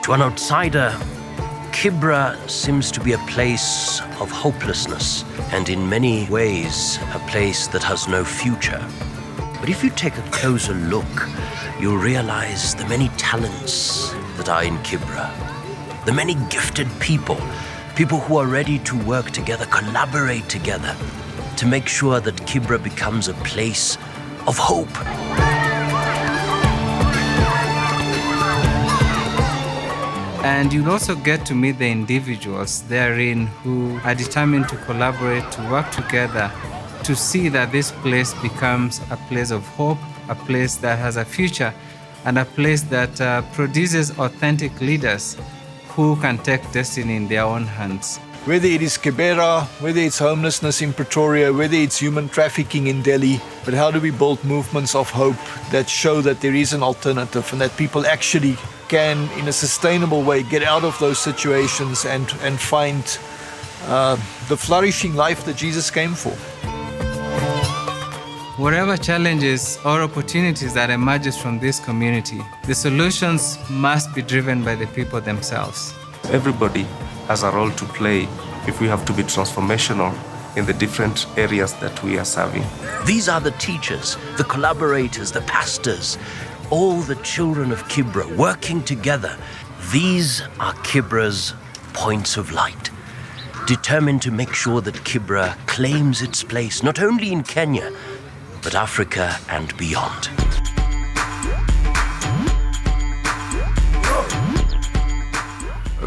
To an outsider, Kibera seems to be a place of hopelessness and in many ways a place that has no future. But if you take a closer look, you'll realize the many talents that are in Kibera, the many gifted people who are ready to work together, collaborate together to make sure that Kibera becomes a place of hope. And you'll also get to meet the individuals therein who are determined to collaborate, to work together, to see that this place becomes a place of hope, a place that has a future, and a place that produces authentic leaders who can take destiny in their own hands. Whether it is Kibera, whether it's homelessness in Pretoria, whether it's human trafficking in Delhi, but how do we build movements of hope that show that there is an alternative and that people actually can, in a sustainable way, get out of those situations and find the flourishing life that Jesus came for. Whatever challenges or opportunities that emerges from this community, the solutions must be driven by the people themselves. Everybody has a role to play if we have to be transformational in the different areas that we are serving. These are the teachers, the collaborators, the pastors, all the children of Kibera working together. These are Kibera's points of light, determined to make sure that Kibera claims its place not only in Kenya, but Africa and beyond.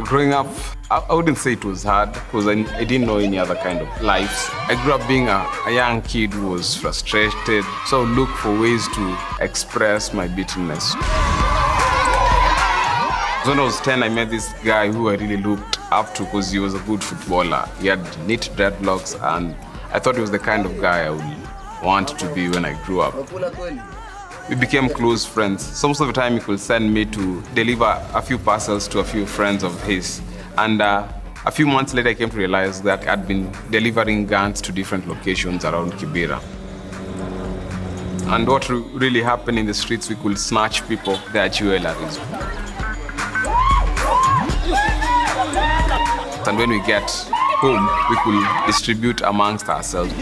Growing up, I wouldn't say it was hard because I didn't know any other kind of lives. I grew up being a young kid who was frustrated, so I would look for ways to express my bitterness. When I was 10, I met this guy who I really looked up to because he was a good footballer. He had neat dreadlocks, and I thought he was the kind of guy I would want to be when I grew up. We became close friends. So most of the time he could send me to deliver a few parcels to a few friends of his. And a few months later I came to realize that I'd been delivering guns to different locations around Kibera. And what really happened in the streets, we could snatch people their jewelries. And when we get home, we could distribute amongst ourselves.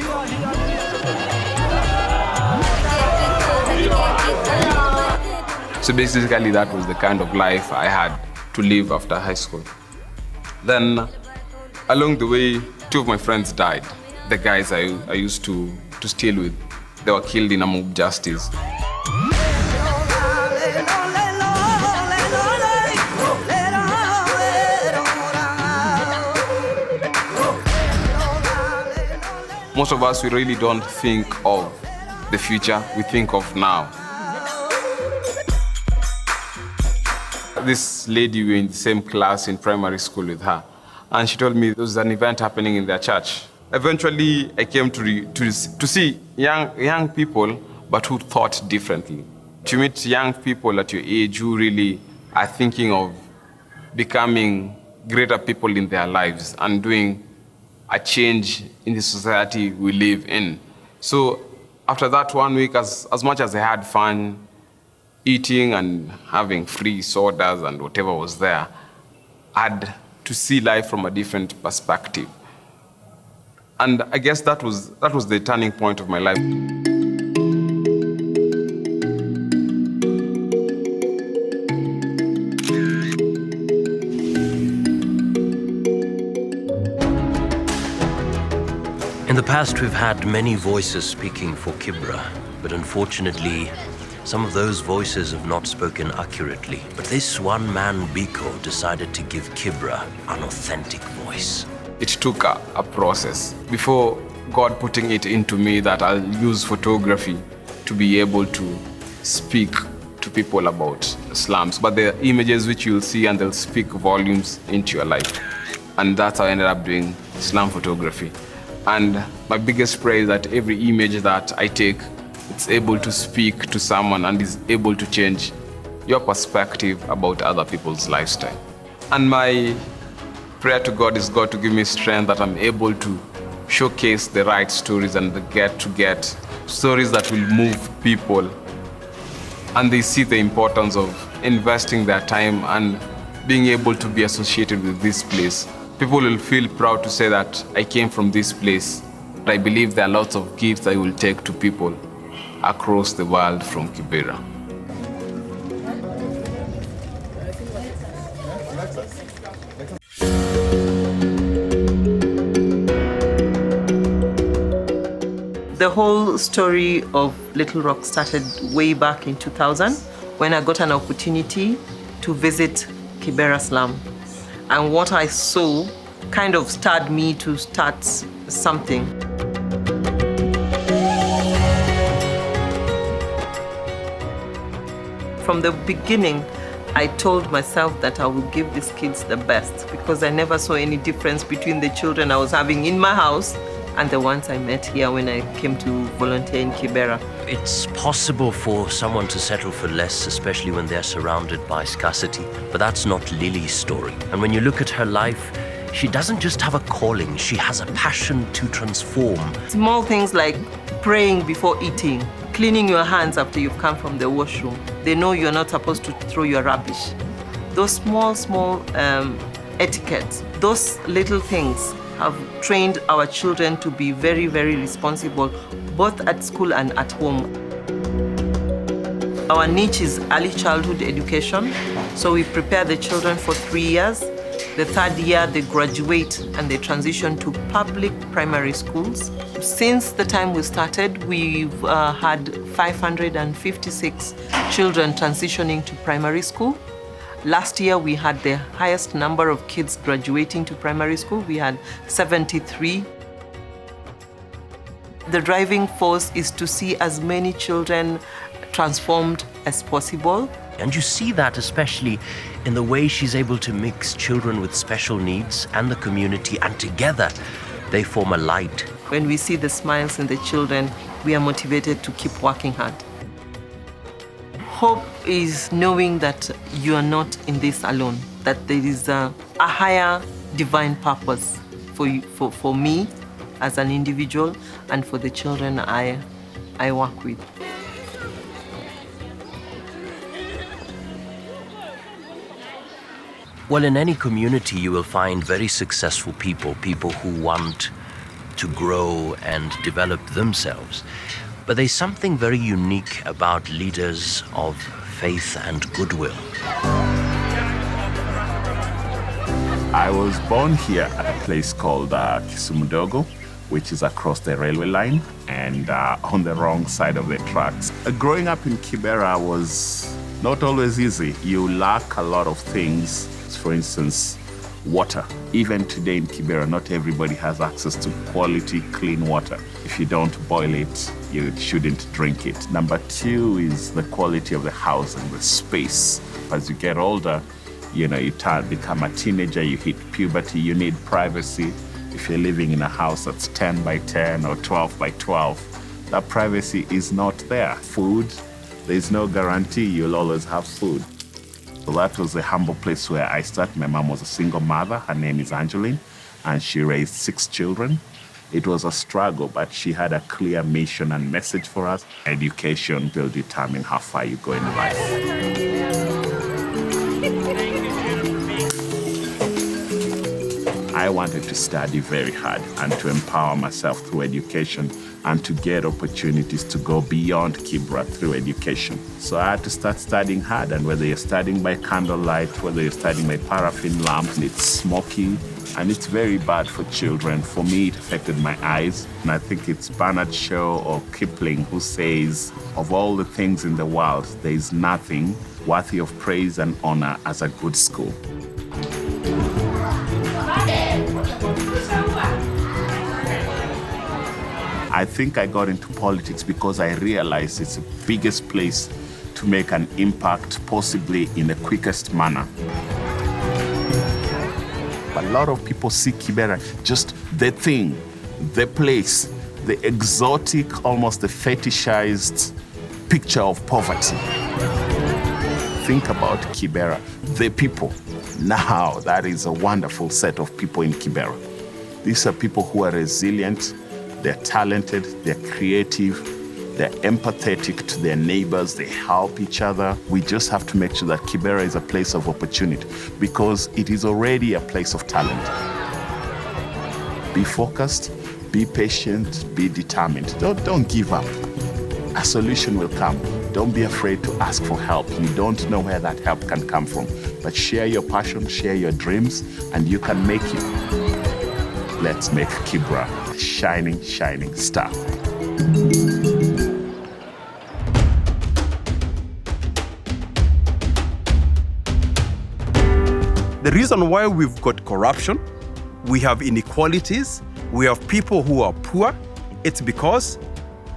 So basically that was the kind of life I had to live after high school. Then along the way, two of my friends died. The guys I used to steal with, they were killed in a mob justice. Most of us, we really don't think of the future, we think of now. This lady, we were in the same class in primary school with her, and she told me there was an event happening in their church. Eventually, I came to see young people, but who thought differently. To meet young people at your age who really are thinking of becoming greater people in their lives and doing a change in the society we live in. So after that 1 week, as much as I had fun, eating and having free sodas and whatever was there, I had to see life from a different perspective. And I guess that was the turning point of my life. In the past, we've had many voices speaking for Kibera, but unfortunately, some of those voices have not spoken accurately. But this one man, Biko, decided to give Kibera an authentic voice. It took a process before God putting it into me that I'll use photography to be able to speak to people about slums. But the images which you'll see, and they'll speak volumes into your life. And that's how I ended up doing slum photography. And my biggest prayer is that every image that I take, it's able to speak to someone and is able to change your perspective about other people's lifestyle. And my prayer to God is God to give me strength that I'm able to showcase the right stories and get stories that will move people. And they see the importance of investing their time and being able to be associated with this place. People will feel proud to say that I came from this place. I believe there are lots of gifts I will take to people across the world from Kibera. The whole story of Little Rock started way back in 2000 when I got an opportunity to visit Kibera slum. And what I saw kind of stirred me to start something. From the beginning, I told myself that I would give these kids the best because I never saw any difference between the children I was having in my house and the ones I met here when I came to volunteer in Kibera. It's possible for someone to settle for less, especially when they're surrounded by scarcity. But that's not Lily's story. And when you look at her life, she doesn't just have a calling, she has a passion to transform. Small things like praying before eating, cleaning your hands after you've come from the washroom. They know you're not supposed to throw your rubbish. Those small etiquettes, those little things have trained our children to be very, very responsible, both at school and at home. Our niche is early childhood education, so we prepare the children for 3 years. The third year, they graduate and they transition to public primary schools. Since the time we started, we've had 556 children transitioning to primary school. Last year, we had the highest number of kids graduating to primary school. We had 73. The driving force is to see as many children transformed as possible. And you see that especially in the way she's able to mix children with special needs and the community, and together they form a light. When we see the smiles in the children, we are motivated to keep working hard. Hope is knowing that you are not in this alone, that there is a higher divine purpose for me as an individual and for the children I work with. Well, in any community, you will find very successful people who want to grow and develop themselves. But there's something very unique about leaders of faith and goodwill. I was born here at a place called Kisumudogo, which is across the railway line and on the wrong side of the tracks. Growing up in Kibera was not always easy. You lack a lot of things. For instance, water. Even today in Kibera, not everybody has access to quality, clean water. If you don't boil it, you shouldn't drink it. Number two is the quality of the house and the space. As you get older, you become a teenager, you hit puberty, you need privacy. If you're living in a house that's 10 by 10 or 12 by 12, that privacy is not there. Food, there's no guarantee you'll always have food. So that was a humble place where I started. My mom was a single mother. Her name is Angeline, and she raised 6 children. It was a struggle, but she had a clear mission and message for us. Education will determine how far you go in life. I wanted to study very hard and to empower myself through education and to get opportunities to go beyond Kibera through education. So I had to start studying hard, and whether you're studying by candlelight, whether you're studying by paraffin lamp, it's smoky, and it's very bad for children. For me, it affected my eyes, and I think it's Bernard Shaw or Kipling who says, of all the things in the world, there is nothing worthy of praise and honor as a good school. I think I got into politics because I realized it's the biggest place to make an impact, possibly in the quickest manner. A lot of people see Kibera just the thing, the place, the exotic, almost the fetishized picture of poverty. Think about Kibera, the people. Now, that is a wonderful set of people in Kibera. These are people who are resilient, they're talented, they're creative, they're empathetic to their neighbors, they help each other. We just have to make sure that Kibera is a place of opportunity because it is already a place of talent. Be focused, be patient, be determined. Don't give up. A solution will come. Don't be afraid to ask for help. You don't know where that help can come from. But share your passion, share your dreams, and you can make it. Let's make Kibera a shining, shining star. The reason why we've got corruption, we have inequalities, we have people who are poor, it's because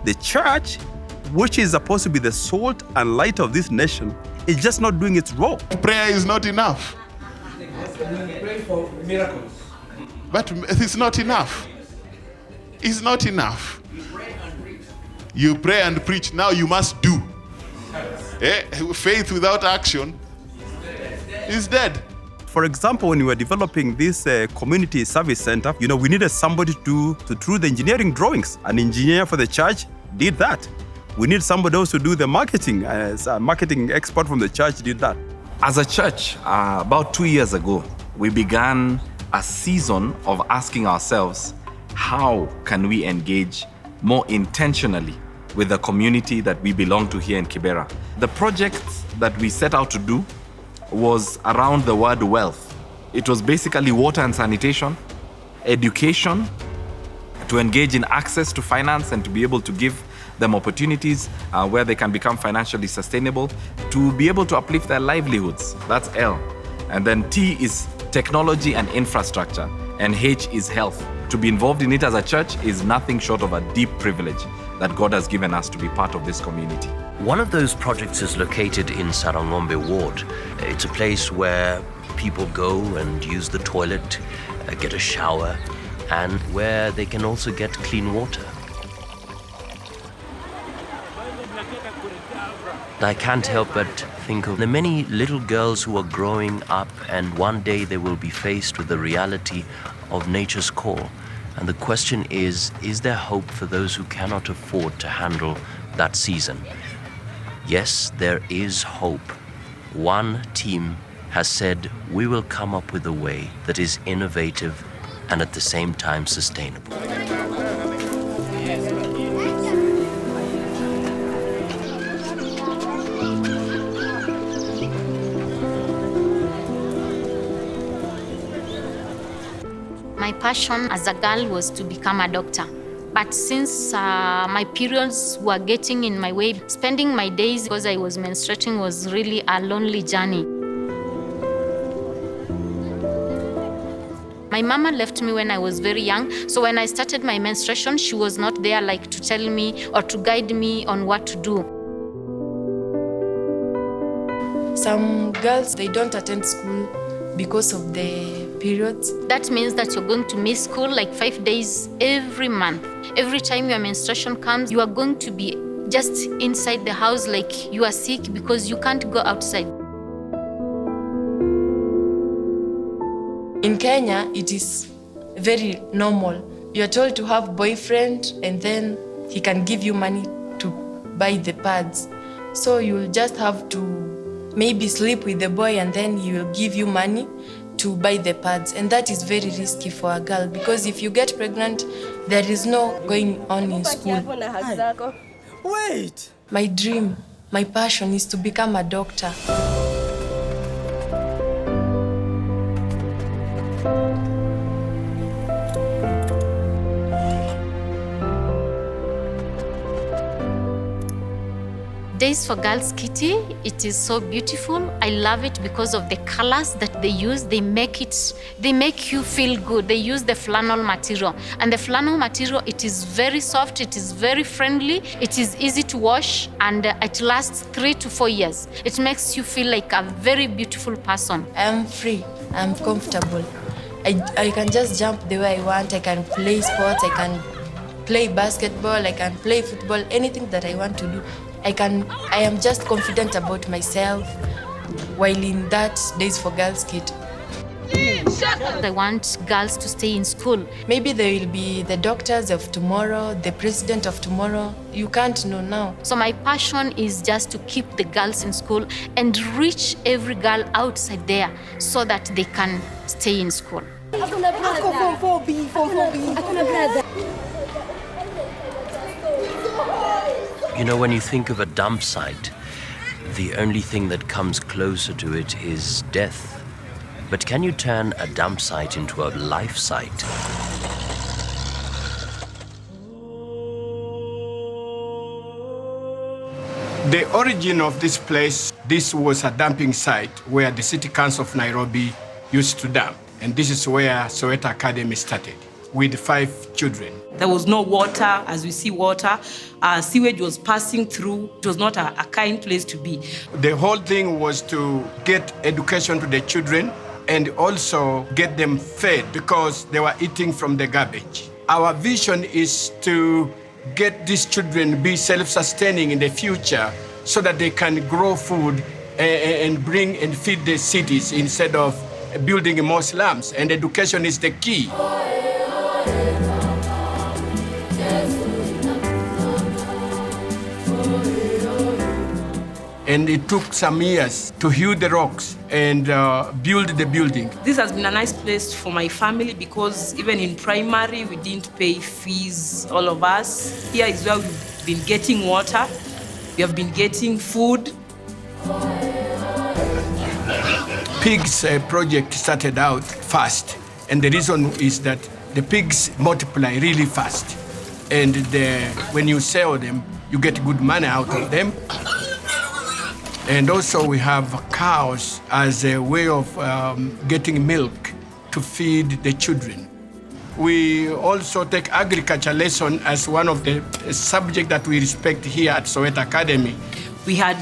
the church, which is supposed to be the salt and light of this nation, is just not doing its role. Prayer is not enough. We pray for miracles. But it's not enough. It's not enough. You pray and preach, now you must do. Faith without action is dead. For example, when we were developing this community service center, we needed somebody to do the engineering drawings. An engineer for the church did that. We need somebody else to do the marketing. A marketing expert from the church did that. As a church, about 2 years ago, we began a season of asking ourselves, how can we engage more intentionally with the community that we belong to here in Kibera? The project that we set out to do was around the word wealth. It was basically water and sanitation, education, to engage in access to finance and to be able to give them opportunities where they can become financially sustainable, to be able to uplift their livelihoods. That's L. And then T is technology and infrastructure, and H is health. To be involved in it as a church is nothing short of a deep privilege that God has given us to be part of this community. One of those projects is located in Sarangombe Ward. It's a place where people go and use the toilet, get a shower, and where they can also get clean water. I can't help but think of the many little girls who are growing up, and one day they will be faced with the reality of nature's call. And the question is there hope for those who cannot afford to handle that season? Yes, there is hope. One team has said, we will come up with a way that is innovative and at the same time sustainable. My passion as a girl was to become a doctor. But since my periods were getting in my way, spending my days because I was menstruating was really a lonely journey. My mama left me when I was very young, so when I started my menstruation, she was not there like to tell me or to guide me on what to do. Some girls, they don't attend school because of the periods. That means that you're going to miss school like 5 days every month. Every time your menstruation comes, you are going to be just inside the house like you are sick because you can't go outside. In Kenya, it is very normal. You're told to have boyfriend and then he can give you money to buy the pads. So you'll just have to maybe sleep with the boy and then he will give you money to buy the pads. And that is very risky for a girl because if you get pregnant, there is no going on in school. Wait! My dream, my passion is to become a doctor. Days for Girls Kitty, it is so beautiful. I love it because of the colors that they use. They make you feel good. They use the flannel material. And the flannel material, it is very soft, it is very friendly, it is easy to wash, and it lasts 3 to 4 years. It makes you feel like a very beautiful person. I'm free, I'm comfortable. I can just jump the way I want. I can play sports, I can play basketball, I can play football, anything that I want to do. I am just confident about myself while in that Days for Girls Kit. I want girls to stay in school. Maybe they will be the doctors of tomorrow, the president of tomorrow. You can't know now. So my passion is just to keep the girls in school and reach every girl outside there so that they can stay in school. You know, when you think of a dump site, the only thing that comes closer to it is death. But can you turn a dump site into a life site? The origin of this place, this was a dumping site where the City Council of Nairobi used to dump. And this is where Soweto Academy started, with 5 children. There was no water, as we see water. Sewage was passing through. It was not a kind place to be. The whole thing was to get education to the children and also get them fed because they were eating from the garbage. Our vision is to get these children be self-sustaining in the future so that they can grow food and bring and feed the cities instead of building more slums. And education is the key. And it took some years to hew the rocks and build the building. This has been a nice place for my family because even in primary, we didn't pay fees, all of us. Here is where we've been getting water, we have been getting food. Pigs project started out fast, and the reason is that the pigs multiply really fast. And when you sell them, you get good money out of them. And also we have cows as a way of getting milk to feed the children. We also take agriculture lesson as one of the subjects that we respect here at Soweto Academy. We had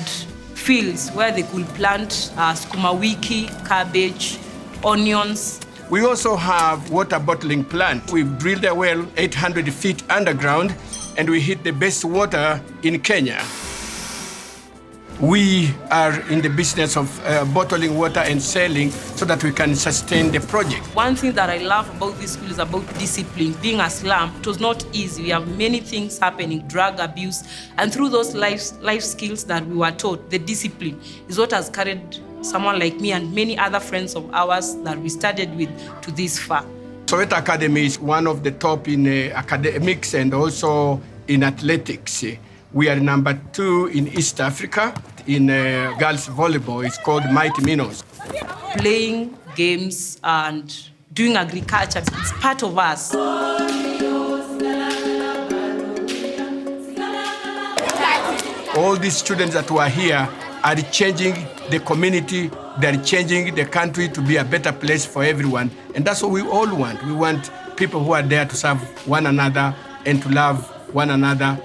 fields where they could plant sukuma wiki, cabbage, onions. We also have water bottling plant. We drilled a well 800 feet underground and we hit the best water in Kenya. We are in the business of bottling water and selling so that we can sustain the project. One thing that I love about this school is about discipline. Being a slum, it was not easy. We have many things happening, drug abuse, and through those life skills that we were taught, the discipline is what has carried someone like me and many other friends of ours that we studied with to this far. Soweto Academy is one of the top in academics and also in athletics. We are number 2 in East Africa. In girls volleyball, it's called Mighty Minnows. Playing games and doing agriculture, it's part of us. All these students that were here are changing the community, they're changing the country to be a better place for everyone. And that's what we all want. We want people who are there to serve one another and to love one another.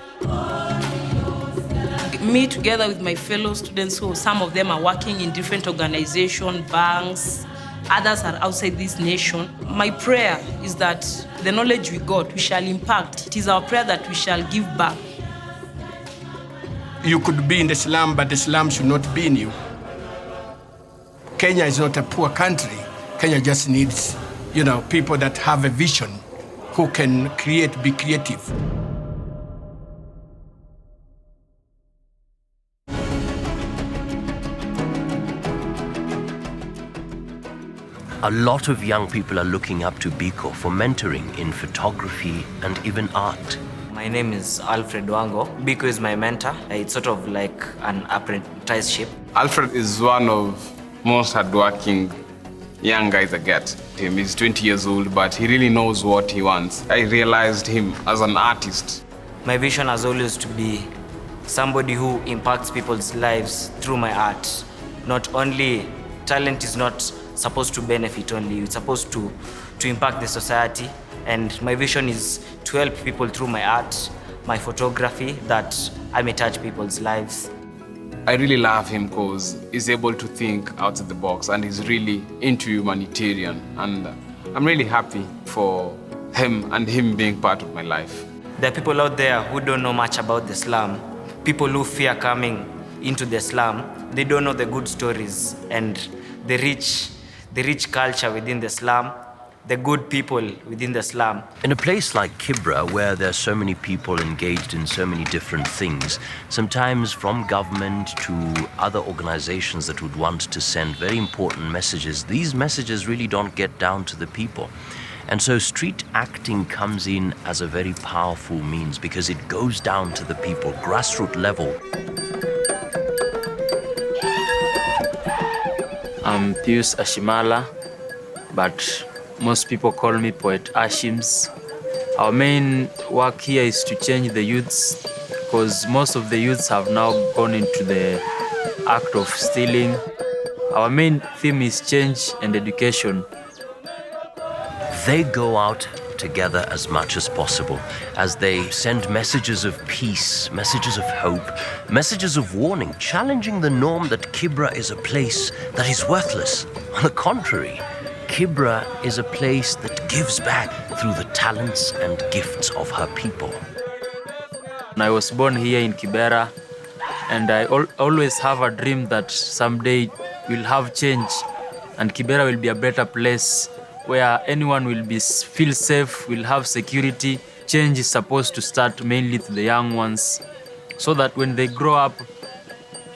Me together with my fellow students, who some of them are working in different organizations, banks, others are outside this nation. My prayer is that the knowledge we got, we shall impact. It is our prayer that we shall give back. You could be in the slum, but the slum should not be in you. Kenya is not a poor country. Kenya just needs, people that have a vision, who can be creative. A lot of young people are looking up to Biko for mentoring in photography and even art. My name is Alfred Wango. Biko is my mentor. It's sort of like an apprenticeship. Alfred is one of most hardworking young guys I get. He's 20 years old, but he really knows what he wants. I realized him as an artist. My vision has always to be somebody who impacts people's lives through my art. Not only, talent is not supposed to benefit only, it's supposed to impact the society. And my vision is to help people through my art, my photography, that I may touch people's lives. I really love him because he's able to think outside the box and he's really into humanitarian. And I'm really happy for him and him being part of my life. There are people out there who don't know much about the slum, people who fear coming into the slum. They don't know the good stories, and they reach the rich culture within the slum, the good people within the slum. In a place like Kibera, where there's so many people engaged in so many different things, sometimes from government to other organizations that would want to send very important messages, these messages really don't get down to the people. And so street acting comes in as a very powerful means because it goes down to the people, grassroots level. I'm Pius Ashimala, but most people call me Poet Ashims. Our main work here is to change the youths because most of the youths have now gone into the act of stealing. Our main theme is change and education. They go out together as much as possible as they send messages of peace, messages of hope, messages of warning, challenging the norm that Kibera is a place that is worthless. On the contrary, Kibera is a place that gives back through the talents and gifts of her people. I was born here in Kibera, and I always have a dream that someday we'll have change and Kibera will be a better place where anyone will feel safe, will have security. Change is supposed to start mainly to the young ones so that when they grow up,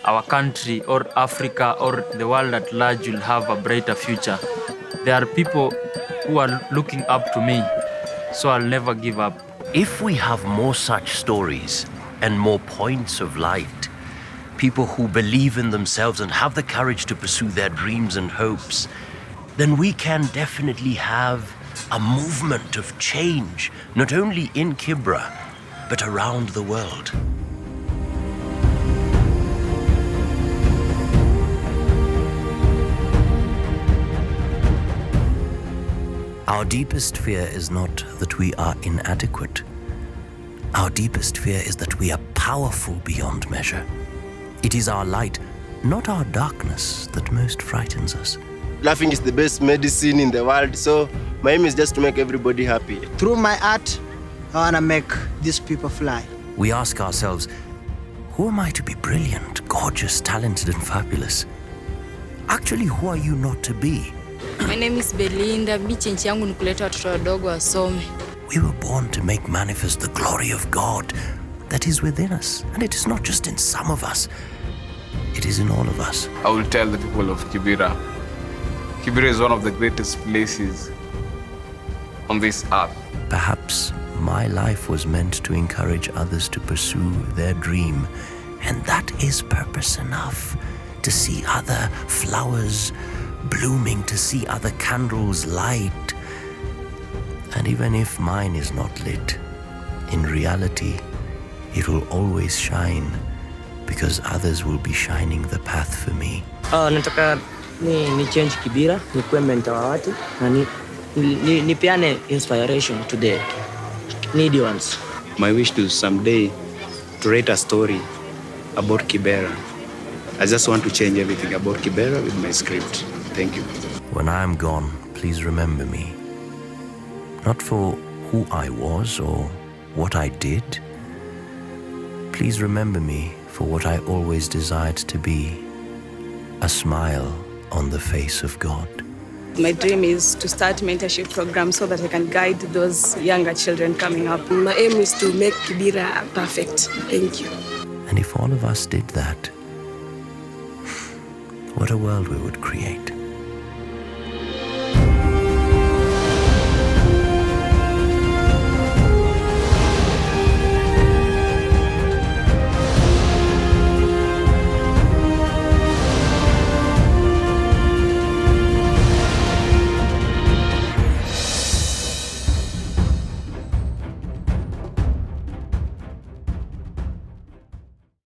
our country or Africa or the world at large will have a brighter future. There are people who are looking up to me, so I'll never give up. If we have more such stories and more points of light, people who believe in themselves and have the courage to pursue their dreams and hopes, then we can definitely have a movement of change, not only in Kibera, but around the world. Our deepest fear is not that we are inadequate. Our deepest fear is that we are powerful beyond measure. It is our light, not our darkness, that most frightens us. Laughing is the best medicine in the world, so my aim is just to make everybody happy. Through my art, I want to make these people fly. We ask ourselves, who am I to be brilliant, gorgeous, talented, and fabulous? Actually, who are you not to be? My name is Belinda. Michenchi yangu ni kuleta watoto wadogo wasome. We were born to make manifest the glory of God that is within us. And it is not just in some of us, it is in all of us. I will tell the people of Kibera, Kibera is one of the greatest places on this earth. Perhaps my life was meant to encourage others to pursue their dream, and that is purpose enough. To see other flowers blooming, to see other candles light. And even if mine is not lit, in reality, it will always shine because others will be shining the path for me. Nataka ni change Kibera, nikuwe mentor wa watu na nipeane inspiration to the needy ones. My wish is someday to write a story about Kibera. I just want to change everything about Kibera with my script. Thank you. When I am gone, please remember me. Not for who I was or what I did. Please remember me for what I always desired to be. A smile on the face of God. My dream is to start mentorship program so that I can guide those younger children coming up. My aim is to make Kibera perfect. Thank you. And if all of us did that, what a world we would create.